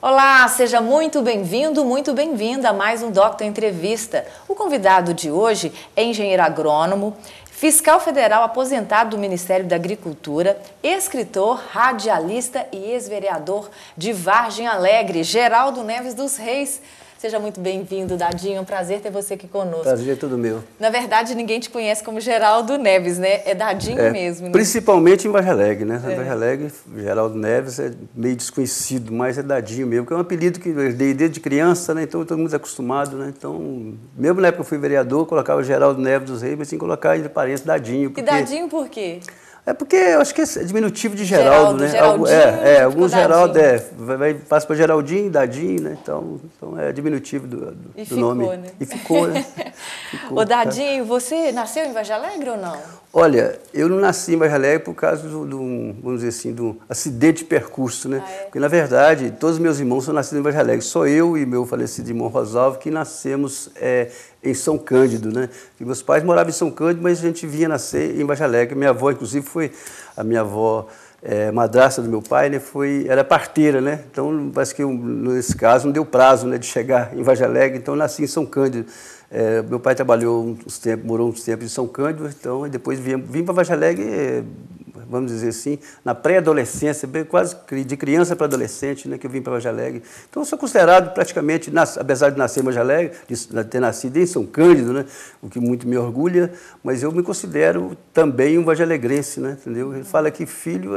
Olá, seja muito bem-vindo, muito bem-vinda a mais um Doctor Entrevista. O convidado de hoje é engenheiro agrônomo, fiscal federal aposentado do Ministério da Agricultura, escritor, radialista e ex-vereador de Vargem Alegre, Geraldo Neves dos Reis. Seja muito bem-vindo, Dadinho. É um prazer ter você aqui conosco. Prazer é todo meu. Na verdade, ninguém te conhece como Geraldo Neves, né? É Dadinho mesmo, né? Principalmente em Vargem Alegre, né? Em Vargem Alegre, Geraldo Neves é meio desconhecido, mas é Dadinho mesmo, que é um apelido que eu dei desde criança, né? Então todo mundo é acostumado, né? Então, mesmo na época que eu fui vereador, eu colocava Geraldo Neves dos Reis, mas tinha que colocar entre parênteses Dadinho. Porque... E Dadinho por quê? É porque eu acho que é diminutivo de Geraldo, né? Alguns Geraldo passa para Geraldinho, Dadinho, né? Então é diminutivo do nome. Né? E ficou, né? Ô Dadinho, você nasceu em Vargem Alegre ou não? Olha, eu não nasci em Vargem Alegre por causa vamos dizer assim, do acidente de percurso, né? Porque, na verdade, todos os meus irmãos são nascidos em Vargem Alegre. Só eu e meu falecido irmão Rosalvo que nascemos em São Cândido, né? E meus pais moravam em São Cândido, mas a gente vinha nascer em Vargem Alegre. Minha avó, inclusive, a minha avó, madrasta do meu pai, né? Era parteira, né? Então, parece que nesse caso não deu prazo, né, de chegar em Vargem Alegre, então eu nasci em São Cândido. Meu pai trabalhou morou uns tempos em São Cândido, então depois vim para Vargem Alegre, vamos dizer assim, na pré-adolescência, quase de criança para adolescente, né, que eu vim para Vargem Alegre. Então eu sou considerado praticamente, apesar de nascer em Vargem Alegre, de ter nascido em São Cândido, né, o que muito me orgulha, mas eu me considero também um vargealegrense, né, entendeu? Ele fala que filho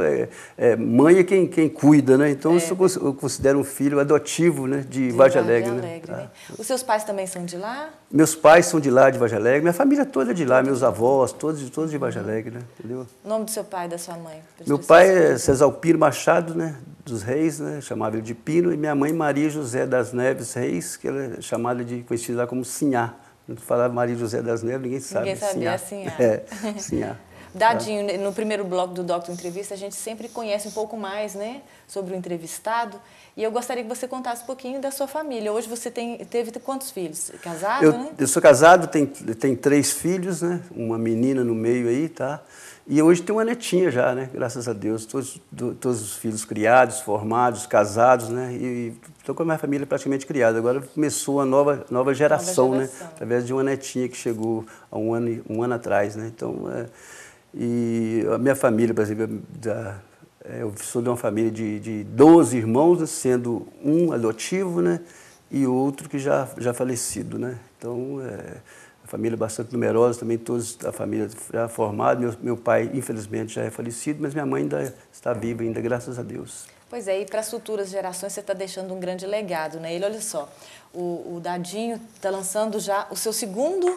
mãe é quem cuida, né? Então eu considero um filho adotivo, né, de Vargem Alegre. Né? Os seus pais também são de lá? Meus pais são de lá, de Vargem Alegre, minha família toda é de lá, meus avós, todos de Vargem Alegre, né? Entendeu? O nome do seu pai e da sua mãe? Meu pai é Cesalpino Machado, né, dos Reis, né, chamava ele de Pino, e minha mãe Maria José das Neves Reis, que ela é chamada conhecida lá como Sinhá. Não falava Maria José das Neves, ninguém sabe. Ninguém sabia Sinhá. Sinhá. Dadinho, no primeiro bloco do Doctor Entrevista, a gente sempre conhece um pouco mais, né, sobre o entrevistado. E eu gostaria que você contasse um pouquinho da sua família. Hoje você teve quantos filhos? Casado, né? Eu sou casado, tenho 3 filhos, né? Uma menina no meio aí, tá? E hoje tem uma netinha já, né? Graças a Deus. Todos os filhos criados, formados, casados, né? E estou com a minha família praticamente criada. Agora começou a nova geração, né? Através de uma netinha que chegou há um ano atrás, né? Então, e a minha família, por exemplo, eu sou de uma família de 12 irmãos, né, sendo um adotivo, né, e outro que já falecido, né. Então, a família é bastante numerosa, também todos a família já formada. Meu pai, infelizmente, já é falecido, mas minha mãe ainda está viva, ainda, graças a Deus. Pois é, e para as futuras gerações você está deixando um grande legado, né? Olha só, o Dadinho está lançando já o seu segundo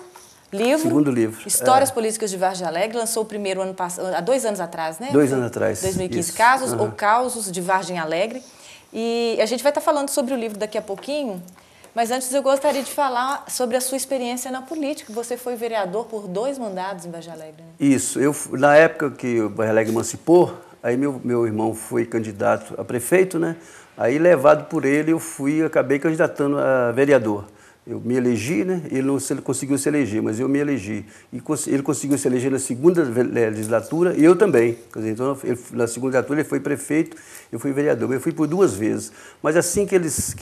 livro. Histórias Políticas de Vargem Alegre, lançou o primeiro há 2 anos atrás, né? 2 anos atrás. 2015, isso. Casos ou Causos de Vargem Alegre. E a gente vai estar falando sobre o livro daqui a pouquinho, mas antes eu gostaria de falar sobre a sua experiência na política. Você foi vereador por 2 mandatos em Vargem Alegre, né? Isso. Na época que o Vargem Alegre emancipou, aí meu irmão foi candidato a prefeito, né? Aí, levado por ele, acabei candidatando a vereador. Eu me elegi, né? Ele não conseguiu se eleger, mas eu me elegi. E ele conseguiu se eleger na segunda legislatura e eu também. Quer dizer, então, na segunda legislatura ele foi prefeito, eu fui vereador. Eu fui por 2 vezes. Mas assim que eles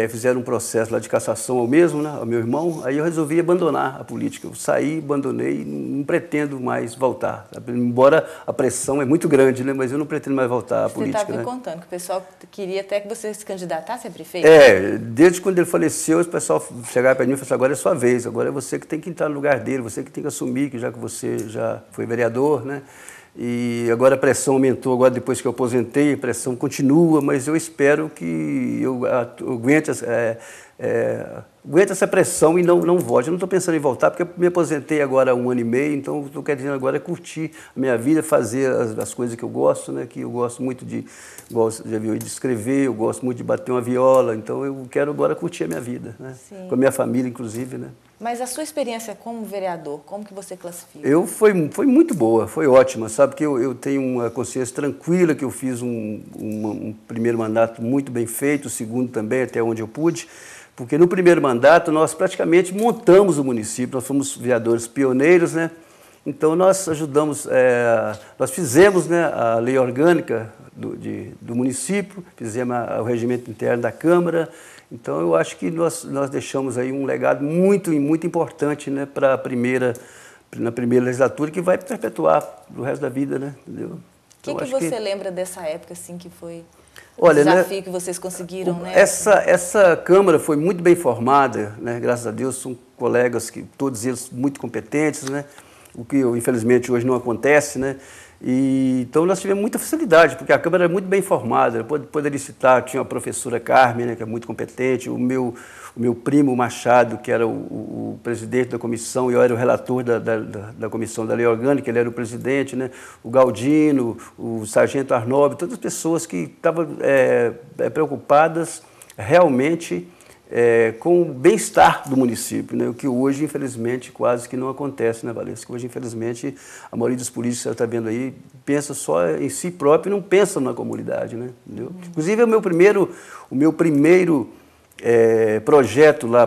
fizeram um processo lá de cassação ao meu irmão, aí eu resolvi abandonar a política. Eu saí, abandonei, não pretendo mais voltar. Embora a pressão é muito grande, né? Mas eu não pretendo mais voltar à política. Você estava me contando que o pessoal queria até que você se candidatasse a prefeito? Desde quando ele faleceu, o pessoal chegava para mim e falava assim: agora é sua vez, agora é você que tem que entrar no lugar dele, você que tem que assumir, que já que você já foi vereador, né? E agora a pressão aumentou, agora depois que eu aposentei, a pressão continua, mas eu espero que eu aguente essa pressão e não volte. Eu não estou pensando em voltar, porque eu me aposentei agora há 1 ano e meio, então estou querendo agora curtir a minha vida, fazer as coisas que eu gosto, né? Que eu gosto muito de escrever, eu gosto muito de bater uma viola, então eu quero agora curtir a minha vida, né? Com a minha família, inclusive, né? Mas a sua experiência como vereador, como que você classifica? Foi muito boa, foi ótima, sabe? Que eu tenho uma consciência tranquila, que eu fiz um primeiro mandato muito bem feito, o segundo também, até onde eu pude, porque no primeiro mandato nós praticamente montamos o município, nós fomos vereadores pioneiros, né? Então nós ajudamos, nós fizemos, né, a lei orgânica do município, fizemos o regimento interno da Câmara. Então, eu acho que nós deixamos aí um legado muito importante, né, na primeira legislatura, que vai perpetuar o resto da vida, né? Entendeu? Então, que você lembra dessa época, assim, que foi o Olha, desafio, né, que vocês conseguiram, né? Essa Câmara foi muito bem formada, né? Graças a Deus, são colegas, todos eles muito competentes, né? O que infelizmente hoje não acontece, né? Então nós tivemos muita facilidade, porque a Câmara era muito bem formada. Eu poderia citar, tinha a professora Carmen, né, que é muito competente, o meu primo Machado, que era o presidente da comissão, e eu era o relator da comissão da lei orgânica, ele era o presidente, né? O Galdino, o sargento Arnob, todas as pessoas que estavam preocupadas realmente com o bem-estar do município, né? O que hoje, infelizmente, quase que não acontece, né, Valência? Hoje, infelizmente, a maioria dos políticos que você está vendo aí pensa só em si próprio e não pensa na comunidade, né? Entendeu? Inclusive, o meu primeiro projeto lá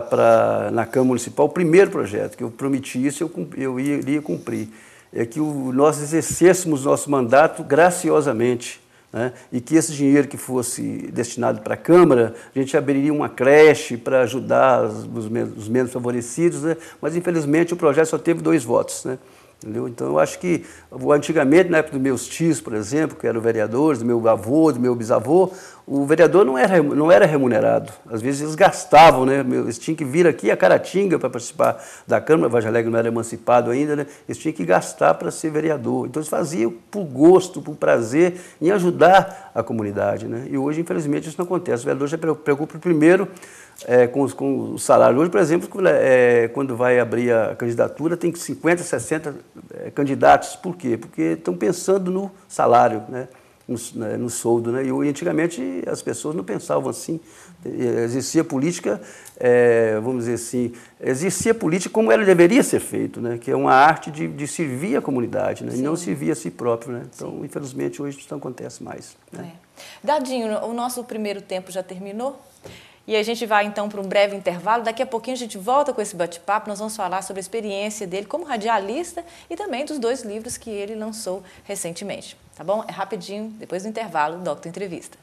na Câmara Municipal, o primeiro projeto que eu prometi isso, eu iria cumprir, é que nós exercêssemos nosso mandato graciosamente, né? E que esse dinheiro que fosse destinado para a Câmara, a gente abriria uma creche para ajudar os menos favorecidos, né? Mas infelizmente o projeto só teve 2 votos, né? Entendeu? Então eu acho que antigamente, na época dos meus tios, por exemplo, que eram vereadores, do meu avô, do meu bisavô, o vereador não era remunerado. Às vezes eles gastavam, né? Eles tinham que vir aqui a Caratinga para participar da Câmara, Vargem Alegre não era emancipado ainda, né? Eles tinham que gastar para ser vereador. Então eles faziam por gosto, por prazer, em ajudar a comunidade, né? E hoje, infelizmente, isso não acontece. O vereador já preocupa primeiro com o salário. Hoje, por exemplo, quando vai abrir a candidatura, tem 50, 60 candidatos. Por quê? Porque estão pensando no salário, né? No soldo, né? E antigamente as pessoas não pensavam assim. Existia política, vamos dizer assim, existia política como ela deveria ser feita, né? Que é uma arte de servir a comunidade, né? E não servir a si próprio, né? Então, infelizmente, hoje isso não acontece mais, né? Dadinho, o nosso primeiro tempo já terminou? E a gente vai, então, para um breve intervalo. Daqui a pouquinho a gente volta com esse bate-papo. Nós vamos falar sobre a experiência dele como radialista e também dos 2 livros que ele lançou recentemente. Tá bom? É rapidinho, depois do intervalo, Doctor Entrevista.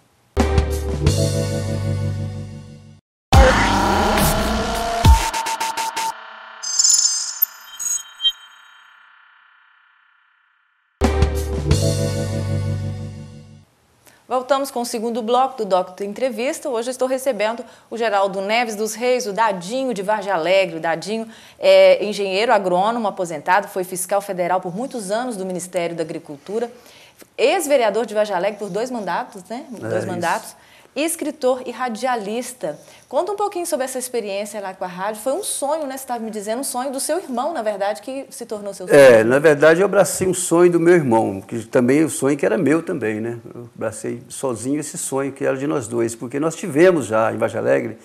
Voltamos com o segundo bloco do Doctor Entrevista. Hoje eu estou recebendo o Geraldo Neves dos Reis, o Dadinho de Vargem Alegre. O Dadinho é engenheiro agrônomo aposentado, foi fiscal federal por muitos anos do Ministério da Agricultura, ex-vereador de Vargem Alegre por 2 mandatos, né? 2 mandatos. Escritor e radialista. Conta um pouquinho sobre essa experiência lá com a rádio. Foi um sonho, né? Você estava me dizendo, um sonho do seu irmão, na verdade, que se tornou seu sonho. Na verdade, eu abracei um sonho do meu irmão, que também o sonho que era meu também, né? Eu abracei sozinho esse sonho que era de nós dois, porque nós tivemos já em Vargem Alegre,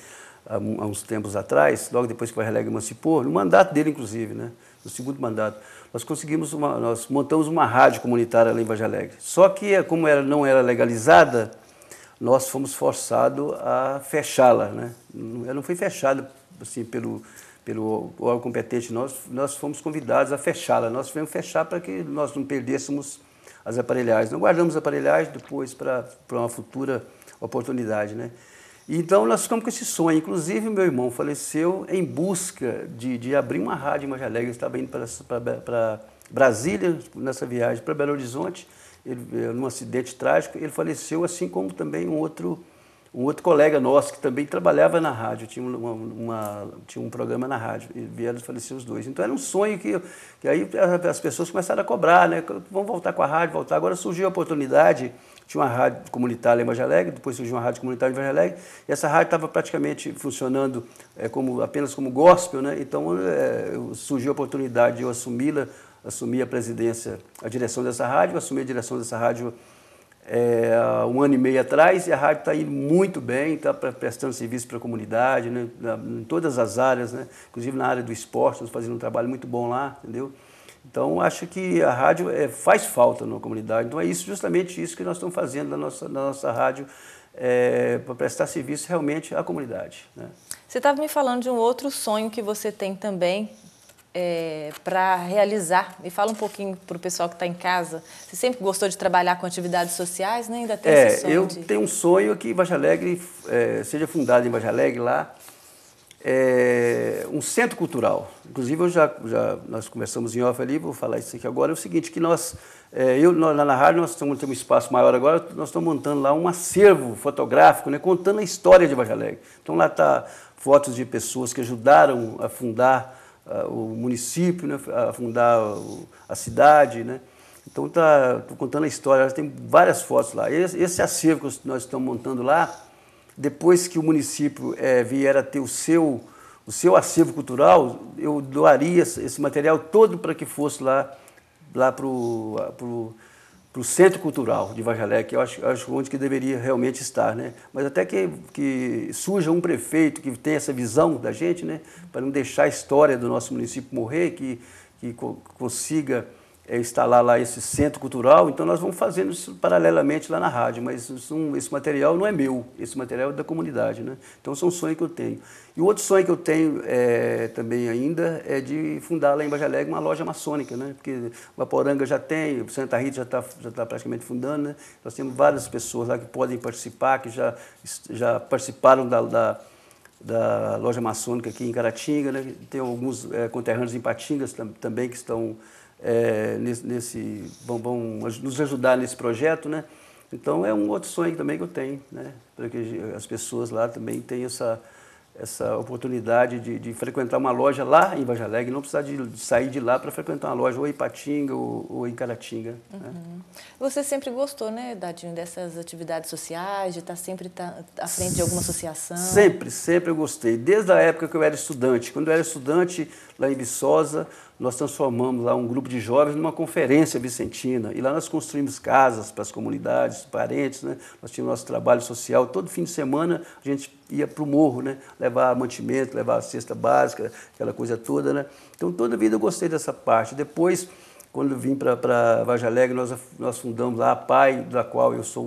há uns tempos atrás, logo depois que o Vargem Alegre emancipou, no mandato dele, inclusive, né? No segundo mandato, nós montamos uma rádio comunitária lá em Vargem Alegre. Só que, como não era legalizada, nós fomos forçados a fechá-la, né? Ela não foi fechada assim, pelo órgão competente, nós fomos convidados a fechá-la. Nós tivemos que fechar para que nós não perdêssemos as aparelhagens. Não guardamos as aparelhagens depois para uma futura oportunidade, né? Então nós ficamos com esse sonho. Inclusive meu irmão faleceu em busca de abrir uma rádio em Vargem Alegre. Ele estava indo para Brasília, nessa viagem para Belo Horizonte. Num acidente trágico, ele faleceu, assim como também um outro colega nosso que também trabalhava na rádio, tinha um programa na rádio, e vieram falecer os 2. Então era um sonho que aí as pessoas começaram a cobrar, né? Vamos voltar com a rádio, voltar. Agora surgiu a oportunidade, tinha uma rádio comunitária em Vargem Alegre, depois surgiu uma rádio comunitária em Vargem Alegre, e essa rádio estava praticamente funcionando apenas como gospel, né? Então surgiu a oportunidade de eu assumi a direção dessa rádio, assumi a direção dessa rádio há 1 ano e meio atrás, e a rádio está indo muito bem, está prestando serviço para a comunidade, né, em todas as áreas, né, inclusive na área do esporte, estamos fazendo um trabalho muito bom lá, entendeu? Então, acho que a rádio faz falta na comunidade, então é justamente isso que nós estamos fazendo na nossa rádio, para prestar serviço realmente à comunidade, né? Você estava me falando de um outro sonho que você tem também, para realizar? Me fala um pouquinho para o pessoal que está em casa. Você sempre gostou de trabalhar com atividades sociais, né? Ainda tem esse sonho? Eu tenho um sonho que Vargem Alegre seja fundado em Vargem Alegre lá um centro cultural. Inclusive, nós conversamos em off ali, vou falar isso aqui agora, é o seguinte, que nós lá na rádio, nós temos um espaço maior agora, nós estamos montando lá um acervo fotográfico, né, contando a história de Vargem Alegre. Então lá está fotos de pessoas que ajudaram a fundar o município, né, a fundar a cidade, né? Então estou contando a história, tem várias fotos lá. Esse acervo que nós estamos montando lá, depois que o município vier a ter o seu acervo cultural, eu doaria esse material todo para que fosse lá para o Centro Cultural de Vargem Alegre, que eu acho onde que deveria realmente estar, né? Mas até que surja um prefeito que tenha essa visão da gente, né? Para não deixar a história do nosso município morrer, que consiga instalar lá esse centro cultural. Então nós vamos fazendo isso paralelamente lá na rádio, mas esse material não é meu, esse material é da comunidade, né? Então esse é um sonho que eu tenho. E o outro sonho que eu tenho também ainda é de fundar lá em Vargem Alegre uma loja maçônica, né? Porque Vaporanga já tem, o Santa Rita já tá praticamente fundando, né? Nós temos várias pessoas lá que podem participar, que já participaram da loja maçônica aqui em Caratinga, né? Tem alguns conterrâneos em Patingas também que estão vão nos ajudar nesse projeto, né? Então é um outro sonho também que eu tenho, né? Para que as pessoas lá também tenham essa oportunidade de frequentar uma loja lá em Vargem Alegre, não precisar de sair de lá para frequentar uma loja ou em Ipatinga ou em Caratinga. Uhum. Né? Você sempre gostou, né, Dadinho, dessas atividades sociais, de estar sempre à frente de alguma associação? Sempre eu gostei. Desde a época que eu era estudante. Quando eu era estudante lá em Viçosa, nós transformamos lá um grupo de jovens numa conferência vicentina. E lá nós construímos casas para as comunidades, parentes, né? Nós tínhamos nosso trabalho social. Todo fim de semana a gente ia para o morro, né? Levar mantimento, levar a cesta básica, aquela coisa toda, né? Então toda a vida eu gostei dessa parte. Depois, quando eu vim para Vargem Alegre, nós fundamos lá a PAI, da qual eu sou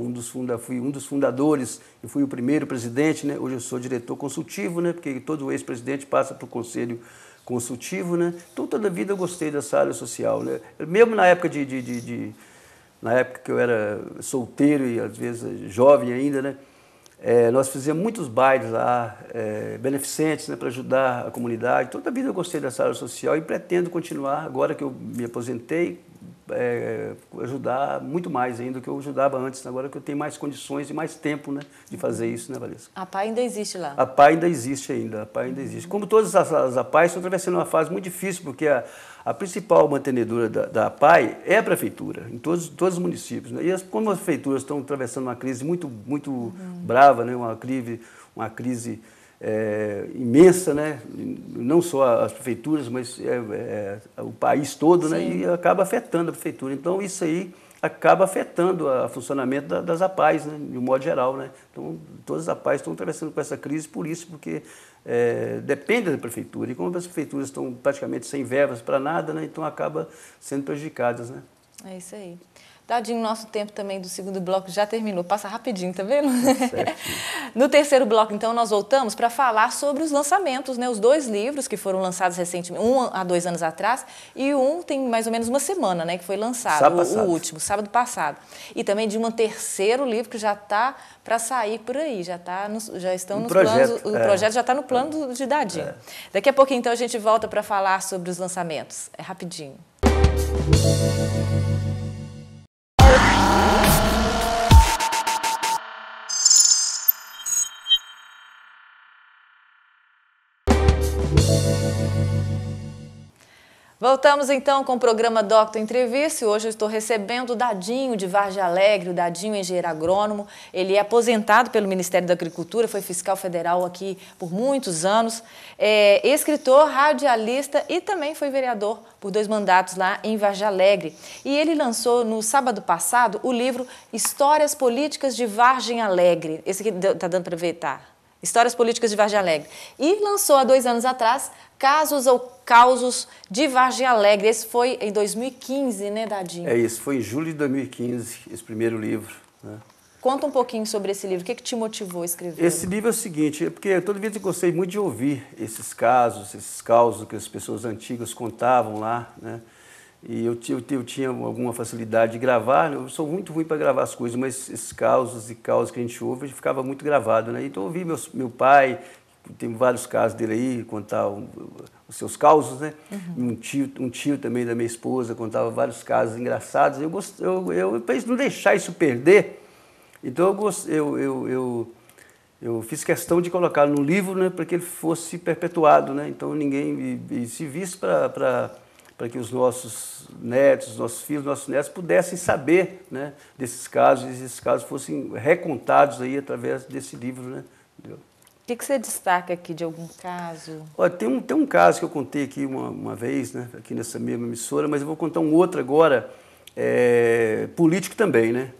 fui um dos fundadores e fui o primeiro presidente, né? Hoje eu sou diretor consultivo, né? Porque todo ex-presidente passa para o conselho consultivo, né? Então toda a vida eu gostei dessa área social, né? Mesmo na época na época que eu era solteiro e às vezes jovem ainda, né? Nós fizemos muitos bailes lá, beneficentes, né, para ajudar a comunidade. Toda a vida eu gostei dessa área social e pretendo continuar, agora que eu me aposentei, ajudar muito mais ainda do que eu ajudava antes, agora que eu tenho mais condições e mais tempo, né, de fazer isso, né, Valesca? A PAI ainda existe lá? A PAI ainda existe ainda, a PAI ainda existe. Como todas as APAIs, estão atravessando uma fase muito difícil, porque a principal mantenedora da APAI é a prefeitura, em todos os municípios, né? E como as prefeituras estão atravessando uma crise muito brava, né? Uma crise imensa, né? Não só as prefeituras, mas o país todo, né? E acaba afetando a prefeitura. Então isso aí acaba afetando o funcionamento das APAIs, né? De um modo geral, né? Então todas as APAIs estão atravessando por essa crise porque depende da prefeitura. E como as prefeituras estão praticamente sem verbas para nada, né? Então acaba sendo prejudicadas, né? É isso aí. Dadinho, nosso tempo também do segundo bloco já terminou. Passa rapidinho, tá vendo? No terceiro bloco, então, nós voltamos para falar sobre os lançamentos, né? Os 2 livros que foram lançados recentemente, um há 2 anos atrás e um tem mais ou menos uma semana, né? Que foi lançado, o último, sábado passado. E também de um terceiro livro que já está para sair por aí, já estão nos planos, o projeto já está no plano de Dadinho. Daqui a pouquinho, então, a gente volta para falar sobre os lançamentos. É rapidinho. Voltamos então com o programa Doctor Entrevista e hoje eu estou recebendo o Dadinho de Vargem Alegre, o Dadinho é engenheiro agrônomo. Ele é aposentado pelo Ministério da Agricultura, foi fiscal federal aqui por muitos anos, escritor, radialista e também foi vereador por 2 mandatos lá em Vargem Alegre. E ele lançou no sábado passado o livro Histórias Políticas de Vargem Alegre. Esse aqui está dando para ver, tá? Histórias Políticas de Vargem Alegre. E lançou há 2 anos atrás Casos ou Causos de Vargem Alegre. Esse foi em 2015, né, Dadinho? É isso, foi em julho de 2015, esse primeiro livro, né? Conta um pouquinho sobre esse livro, o que te motivou a escrever? Esse livro é o seguinte, porque toda vez eu gostei muito de ouvir esses casos, esses causos que as pessoas antigas contavam lá, né? E eu tinha alguma facilidade de gravar, eu sou muito ruim para gravar as coisas, mas esses causos e causas que a gente ouve, ficava muito gravado, né? Então eu ouvi meu pai, tem vários casos dele aí, contar os seus causos, né? Uhum. Um tio também da minha esposa contava vários casos engraçados. Eu para não deixar isso perder, então eu fiz questão de colocar no livro, né, para que ele fosse perpetuado, né? Então ninguém se visse para que os nossos netos, nossos filhos, nossos netos pudessem saber, né, desses casos, e esses casos fossem recontados aí através desse livro, né? Entendeu? O que você destaca aqui de algum caso? Olha, tem um caso que eu contei aqui uma vez, né, aqui nessa mesma emissora, mas eu vou contar um outro agora, político também, né?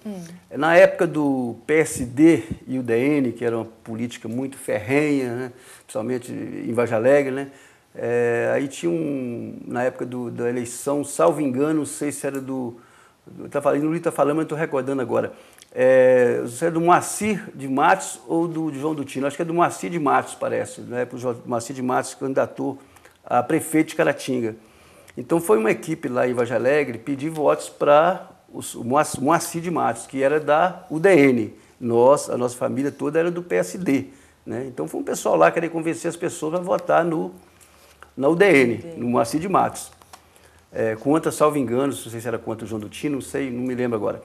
Na época do PSD e o DN, que era uma política muito ferrenha, né, principalmente em Vargem Alegre, né? Aí tinha na época da eleição, salvo engano, não sei se era do... No livro está falando, mas estou recordando agora. Se é do Moacir de Matos ou do João Dutino. Acho que é do Moacir de Matos, parece. Na época o Moacir de Matos candidatou a prefeito de Caratinga. Então foi uma equipe lá em Vargem Alegre pedir votos para o Moacir de Matos, que era da UDN. A nossa família toda era do PSD, né? Então foi um pessoal lá querer convencer as pessoas a votar na UDN, no Moacir de Matos. Contra, salvo engano, não sei se era contra o João Dutino, não sei, não me lembro agora.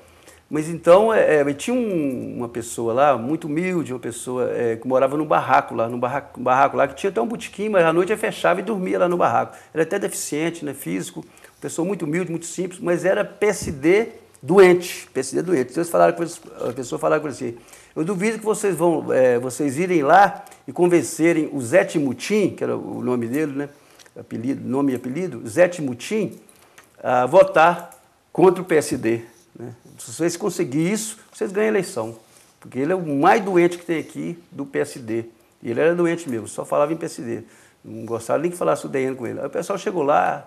Mas então, tinha uma pessoa lá, muito humilde, uma pessoa que morava num barraco lá, que tinha até um botequim, mas à noite ele fechava e dormia lá no barraco. Era até deficiente, né, físico, pessoa muito humilde, muito simples, mas era PSD doente. Então a pessoa falava com ele assim, eu duvido que vocês irem lá e convencerem o Zé Timutim, que era o nome dele, né, nome e apelido, Zé Timutim, a votar contra o PSD. Né? Se vocês conseguirem isso, vocês ganham a eleição. Porque ele é o mais doente que tem aqui do PSD. E ele era doente mesmo, só falava em PSD. Não gostava nem que falasse o DN com ele. Aí o pessoal chegou lá,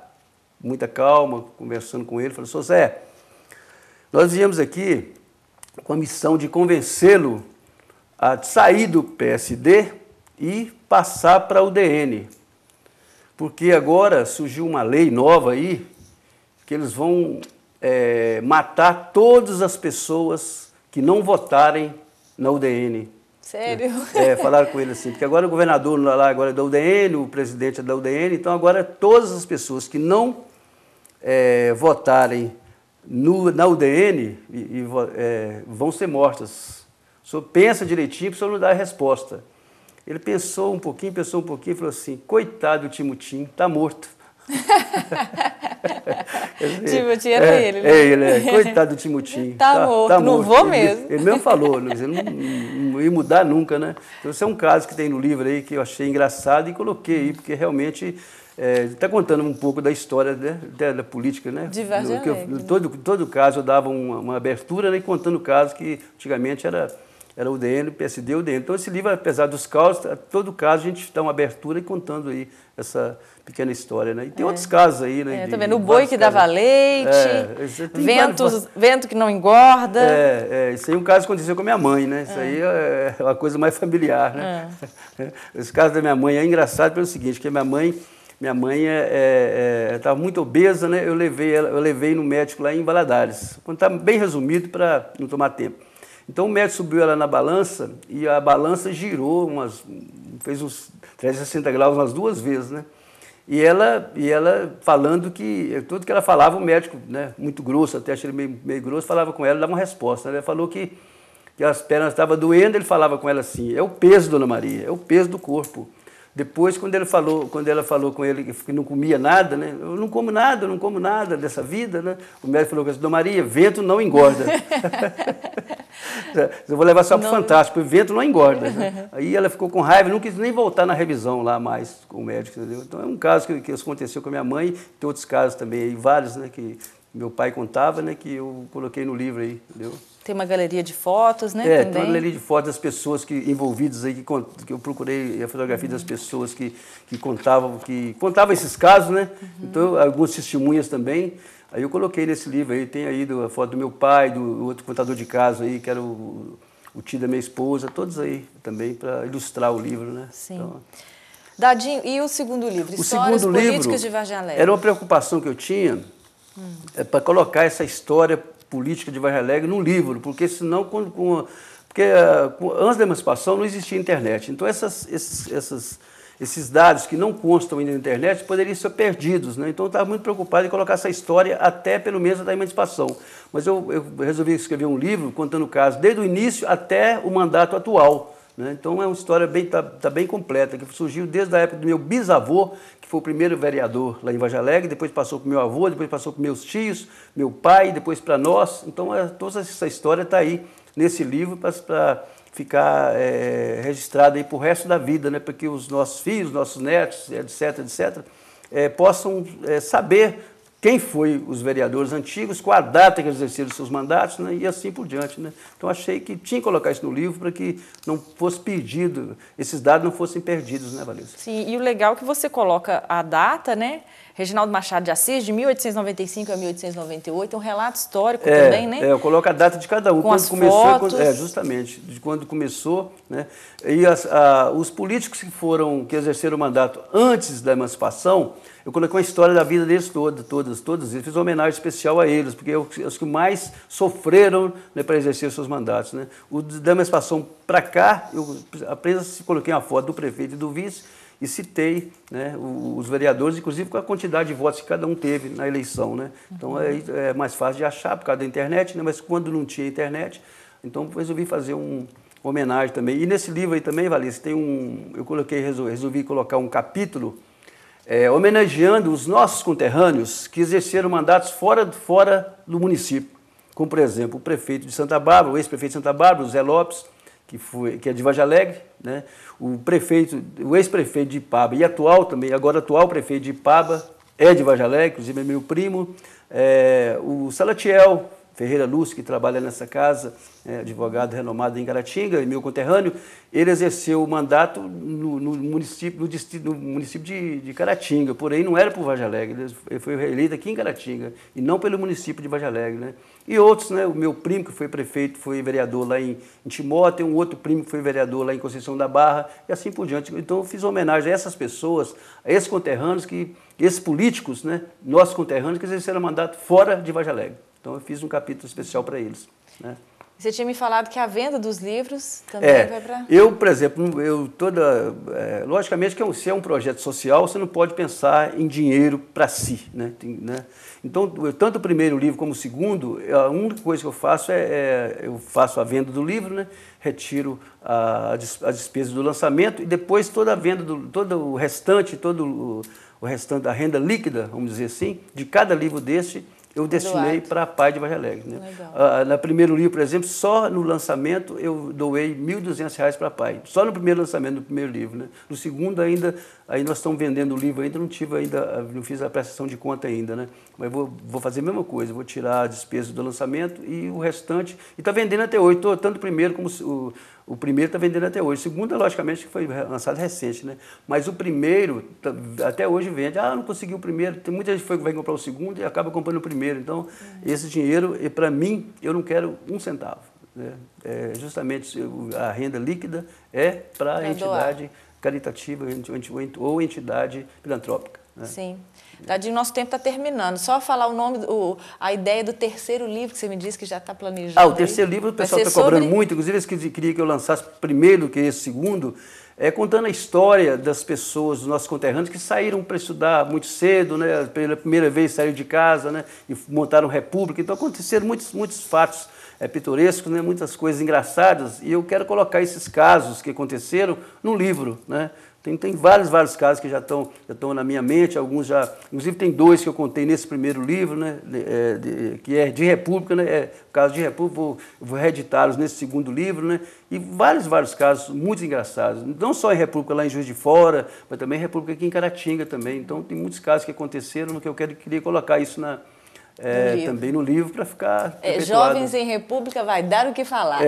muita calma, conversando com ele, falou, "Sô Zé, nós viemos aqui com a missão de convencê-lo a sair do PSD e passar para o DN. Porque agora surgiu uma lei nova aí, que eles vão matar todas as pessoas que não votarem na UDN. Sério? Falaram com ele assim, porque agora o governador lá agora é da UDN, o presidente é da UDN, então agora todas as pessoas que não votarem na UDN vão ser mortas. O senhor pensa direitinho para o senhor não dar a resposta. Ele pensou um pouquinho e falou assim, coitado do Timutim, está morto. Timutim era ele, né? Coitado do Timutim. Tá morto, não vou mesmo. Ele mesmo falou, ele não ia mudar nunca, né? Então, esse é um caso que tem no livro aí que eu achei engraçado e coloquei aí, porque realmente está contando um pouco da história, né, da política, né? De Vargem Alegre. Todo caso eu dava uma abertura, né, e contando o caso que antigamente era o UDN, o PSD e o UDN. Então esse livro, apesar dos causos, todo caso a gente dá uma abertura e contando aí essa pequena história, né? E tem outros casos aí, né? Tá vendo? O boi que dava leite, vento que não engorda. Isso aí é um caso que aconteceu com a minha mãe, né? Isso aí é uma coisa mais familiar, né? Esse caso da minha mãe é engraçado pelo seguinte, que a minha mãe estava muito obesa, né? Eu levei no médico lá em Valadares. Contar bem resumido para não tomar tempo. Então o médico subiu ela na balança e a balança girou, fez uns 360 graus umas 2 vezes, né? E ela falando que, tudo que ela falava, o médico, né, muito grosso, até achei ele meio grosso, falava com ela, dava uma resposta. Ela falou que as pernas estavam doendo, ele falava com ela assim, é o peso, dona Maria, é o peso do corpo. Depois, quando ela falou com ele que não comia nada, né? Eu não como nada dessa vida, né? O médico falou com ela, dona Maria, vento não engorda. Eu vou levar só para o Fantástico, porque vento não engorda. Né? Aí ela ficou com raiva, não quis nem voltar na revisão lá mais com o médico, entendeu? Então é um caso que aconteceu com a minha mãe, tem outros casos também, aí, vários, né, que meu pai contava, né, que eu coloquei no livro aí, entendeu? Tem uma galeria de fotos, né? Tem também. uma galeria de fotos das pessoas envolvidas aí, que eu procurei a fotografia das pessoas que contavam esses casos, né? Então, algumas testemunhas também. Aí eu coloquei nesse livro aí, tem aí a foto do meu pai, do outro contador de casos aí, que era o tio da minha esposa, todos aí também, para ilustrar o livro, né? Sim. Então, Dadinho, e o segundo livro? Histórias Políticas de Vargem Alegre. Era uma preocupação que eu tinha para colocar essa história política de Vargem Alegre no livro, porque senão, porque antes da emancipação não existia internet. Então esses dados que não constam ainda na internet poderiam ser perdidos, né? Então eu estava muito preocupado em colocar essa história até pelo menos da emancipação. Mas eu resolvi escrever um livro contando o caso desde o início até o mandato atual. Então é uma história tá bem completa, que surgiu desde a época do meu bisavô, que foi o primeiro vereador lá em Vargem Alegre, depois passou para o meu avô, depois passou para meus tios, meu pai, depois para nós. Então toda essa história está aí nesse livro para ficar registrada aí para o resto da vida, né? Para que os nossos filhos, nossos netos, etc., possam saber quem foi os vereadores antigos, qual a data que eles exerceram os seus mandatos, né, e assim por diante, né? Então achei que tinha que colocar isso no livro para que não fosse perdido, esses dados não fossem perdidos, né, Valência? Sim, e o legal é que você coloca a data, né? Reginaldo Machado de Assis, de 1895 a 1898, é um relato histórico também, né? Eu coloco a data de cada um. Com as fotos. Justamente, de quando começou, né? E os políticos que exerceram o mandato antes da emancipação, eu coloquei a história da vida deles todos eles. Fiz uma homenagem especial a eles, porque os que mais sofreram, né, para exercer os seus mandatos, né? O da emancipação para cá, eu apenas coloquei uma foto do prefeito e do vice, e citei, né, os vereadores, inclusive com a quantidade de votos que cada um teve na eleição, né? Então é mais fácil de achar por causa da internet, né? Mas quando não tinha internet, então resolvi fazer uma homenagem também. E nesse livro aí também, Valência, resolvi colocar um capítulo homenageando os nossos conterrâneos que exerceram mandatos fora do município, como por exemplo o prefeito de Santa Bárbara, o ex-prefeito de Santa Bárbara, o Zé Lopes, que é de Vargem Alegre, né? O ex-prefeito de Ipaba e agora atual prefeito de Ipaba é de Vargem Alegre, inclusive é meu primo, o Salatiel Ferreira Lúcio, que trabalha nessa casa, advogado renomado em Caratinga, e meu conterrâneo, ele exerceu o mandato no município de Caratinga, porém não era por Vargem Alegre, ele foi reeleito aqui em Caratinga, e não pelo município de Vargem Alegre, né? E outros, né? O meu primo, que foi prefeito, foi vereador lá em Timó, tem um outro primo que foi vereador lá em Conceição da Barra, e assim por diante. Então eu fiz homenagem a essas pessoas, a esses conterrâneos, esses políticos, né? Nossos conterrâneos, que exerceram mandato fora de Vargem Alegre. Então eu fiz um capítulo especial para eles, né? Você tinha me falado que a venda dos livros também vai para... Eu, por exemplo, logicamente que se é um projeto social, você não pode pensar em dinheiro para si, né? Então, tanto o primeiro livro como o segundo, a única coisa que eu faço eu faço a venda do livro, né? Retiro as despesas do lançamento e depois toda a venda, todo o restante da renda líquida, vamos dizer assim, de cada livro desse, eu destinei para a Pai de Vargem Alegre, né? No primeiro livro, por exemplo, só no lançamento eu doei R$ 1.200 para a Pai. Só no primeiro lançamento do primeiro livro, né? No segundo ainda, aí nós estamos vendendo o livro ainda, não fiz a prestação de conta ainda, né? Mas vou fazer a mesma coisa, vou tirar a despesa do lançamento e o restante, e está vendendo até hoje, tanto o primeiro como o primeiro está vendendo até hoje. O segundo, logicamente, foi lançado recente, né? Mas o primeiro, até hoje vende. Não consegui o primeiro. Tem muita gente que vai comprar o segundo e acaba comprando o primeiro. Então, esse dinheiro, para mim, eu não quero um centavo, né? Justamente a renda líquida é para a entidade caritativa ou entidade filantrópica, né? Sim. Dadinho, nosso tempo está terminando. Só falar o nome, a ideia do terceiro livro que você me disse que já está planejado. O terceiro livro o pessoal está cobrando muito, inclusive eles queriam que eu lançasse primeiro que esse segundo, contando a história das pessoas, dos nossos conterrâneos, que saíram para estudar muito cedo, né? Pela primeira vez saíram de casa, né? E montaram república. Então aconteceram muitos fatos pitorescos, né? Muitas coisas engraçadas, e eu quero colocar esses casos que aconteceram no livro, né? Tem vários casos que já estão na minha mente, alguns já... Inclusive tem 2 que eu contei nesse primeiro livro, né, que é de República, né, o caso de República, vou reeditá-los nesse segundo livro, né, e vários casos muito engraçados. Não só em República lá em Juiz de Fora, mas também em República aqui em Caratinga também. Então tem muitos casos que aconteceram no que eu queria colocar isso também no livro para ficar Jovens em República vai dar o que falar.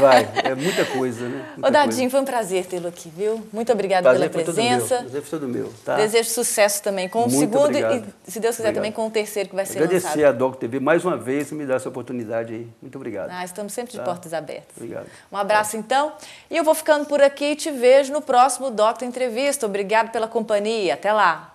Vai. É muita coisa, né? Ô, Dadinho, foi um prazer tê-lo aqui, viu? Muito obrigada pela presença. Prazer foi todo meu. Tá? Desejo sucesso também com o segundo e, se Deus quiser, também com o terceiro que vai ser lançado. Agradecer a Doc TV mais uma vez por me dar essa oportunidade aí. Muito obrigado. Estamos sempre de portas abertas. Obrigado. Um abraço, então. E eu vou ficando por aqui e te vejo no próximo Doctor Entrevista. Obrigado pela companhia. Até lá.